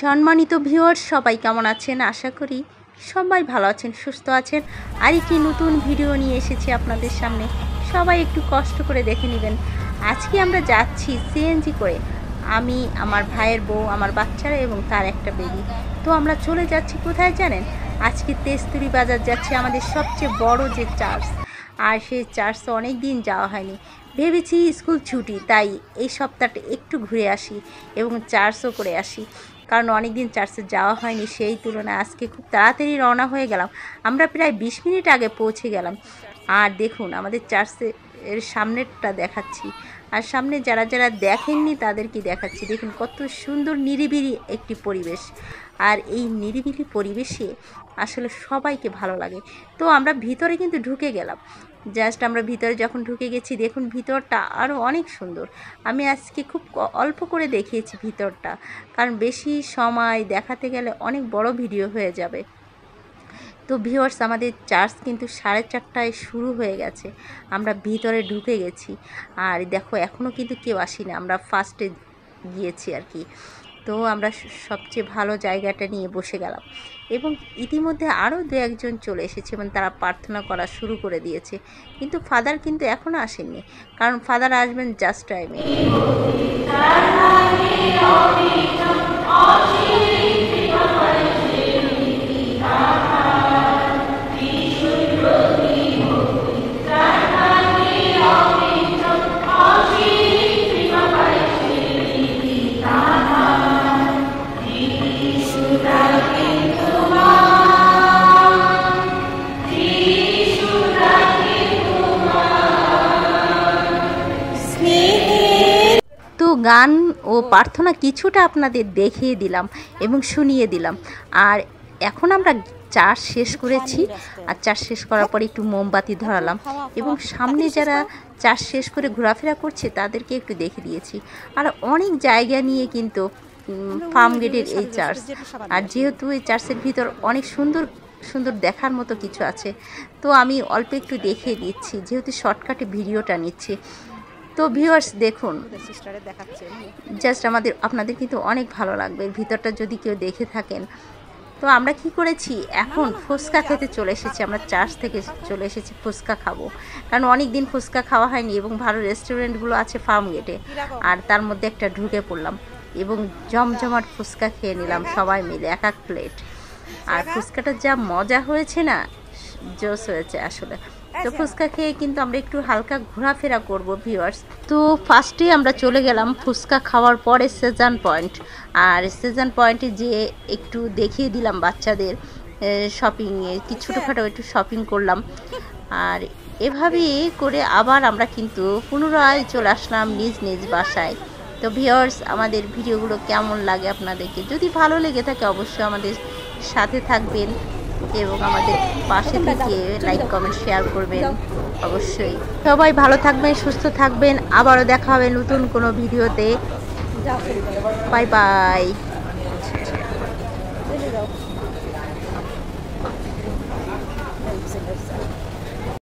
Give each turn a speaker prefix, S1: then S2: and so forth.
S1: সম্মানিত ভিউয়ার্স, সবাই কেমন আছেন? আশা করি সবাই ভালো আছেন, সুস্থ আছেন। আর একটি নতুন ভিডিও নিয়ে এসেছি আপনাদের সামনে। সবাই একটু কষ্ট করে দেখে নেবেন। আজকে আমরা যাচ্ছি সিএনজি করে, আমি, আমার ভাইয়ের বউ, আমার বাচ্চারা এবং তার একটা বেবি। তো আমরা চলে যাচ্ছি কোথায় জানেন? আজকে তেস্তুরি বাজার যাচ্ছি, আমাদের সবচেয়ে বড় যে চার্চ। আর সেই চার্চে অনেক দিন যাওয়া হয়নি। ভেবেছি স্কুল ছুটি, তাই এই সপ্তাহটা একটু ঘুরে আসি এবং চার্চও করে আসি, কারণ অনেক দিন চার্চে যাওয়া হয়নি। সেই তুলনায় আজকে খুব তাড়াতাড়ি রওনা হয়ে গেলাম। আমরা প্রায় 20 মিনিট আগে পৌঁছে গেলাম। আর দেখুন, আমাদের চার্চের সামনেরটা দেখাচ্ছি, আর সামনে যারা যারা দেখেননি তাদেরকে দেখাচ্ছি। দেখুন কত সুন্দর নিরিবিলি একটি পরিবেশ। আর এই নিরিবিলি পরিবেশে আসলে সবাইকে ভালো লাগে। তো আমরা ভিতরে কিন্তু ঢুকে গেলাম। জাস্ট আমরা ভিতরে যখন ঢুকে গেছি, দেখুন ভিতরটা আরও অনেক সুন্দর। আমি আজকে খুব অল্প করে দেখিয়েছি ভিতরটা, কারণ বেশি সময় দেখাতে গেলে অনেক বড় ভিডিও হয়ে যাবে। তো ভিউয়ার্স, আমাদের চার্চ কিন্তু 4:30টায় শুরু হয়ে গেছে। আমরা ভিতরে ঢুকে গেছি। আর দেখো, এখনও কিন্তু কেউ আসেনি, আমরা ফার্স্টে গিয়েছি আর কি। তো আমরা সবচেয়ে ভালো জায়গাটা নিয়ে বসে গেলাম এবং ইতিমধ্যে আরও 2-1জন চলে এসেছে এবং তারা প্রার্থনা করা শুরু করে দিয়েছে। কিন্তু ফাদার কিন্তু এখনও আসেননি, কারণ ফাদার আসবেন জাস্ট টাইমে। তো গান ও প্রার্থনা কিছুটা আপনাদের দেখিয়ে দিলাম এবং শুনিয়ে দিলাম। আর এখন আমরা চার্চ শেষ করেছি, আর চার্চ শেষ করার পরে একটু মোমবাতি ধরালাম এবং সামনে যারা চার্চ শেষ করে ঘোরাফেরা করছে তাদেরকে একটু দেখে দিয়েছি। আর অনেক জায়গা নিয়ে কিন্তু ফার্ম গেটের এই চার্চ। আর যেহেতু এই চার্চের ভিতর অনেক সুন্দর সুন্দর দেখার মতো কিছু আছে, তো আমি অল্প একটু দেখিয়ে দিচ্ছি, যেহেতু শর্টকাটে ভিডিওটা নিচ্ছি। তো ভিউয়ার্স দেখুন, জাস্ট আপনাদের কিন্তু অনেক ভালো লাগবে ভিতরটা যদি কেউ দেখে থাকেন। তো আমরা কি করেছি, এখন ফুচকা খেতে চলে এসেছি। আমরা চার্চ থেকে চলে এসেছি ফুচকা খাবো, কারণ অনেক দিন ফুচকা খাওয়া হয়নি এবং ভালো রেস্টুরেন্টগুলো আছে ফার্ম গেটে। আর তার মধ্যে একটা ঢুকে পড়লাম এবং জমজমাট ফুচকা খেয়ে নিলাম সবাই মিলে 1-1 প্লেট। আর ফুচকাটা যা মজা হয়েছে না, জোস হয়েছে আসলে। তো ফুচকা খেয়ে কিন্তু আমরা একটু হালকা ঘোরাফেরা করব ভিউয়ার্স। তো ফার্স্টে আমরা চলে গেলাম ফুচকা খাওয়ার পরে সেজান পয়েন্ট। আর সেজান পয়েন্টে যেয়ে একটু দেখিয়ে দিলাম বাচ্চাদের শপিংয়ে, কি ছোটোখাটো একটু শপিং করলাম। আর এভাবে করে আবার আমরা কিন্তু পুনরায় চলে আসলাম নিজ নিজ বাসায়। তো ভিউয়ার্স, আমাদের ভিডিওগুলো কেমন লাগে আপনাদেরকে? যদি ভালো লেগে থাকে অবশ্যই আমাদের সাথে থাকবেন এবং আমাদের পাশে থেকে লাইক কমেন্ট শেয়ার করবেন অবশ্যই। সবাই ভালো থাকবেন, সুস্থ থাকবেন। আবারও দেখা হবে নতুন কোনো ভিডিওতে। Bye bye.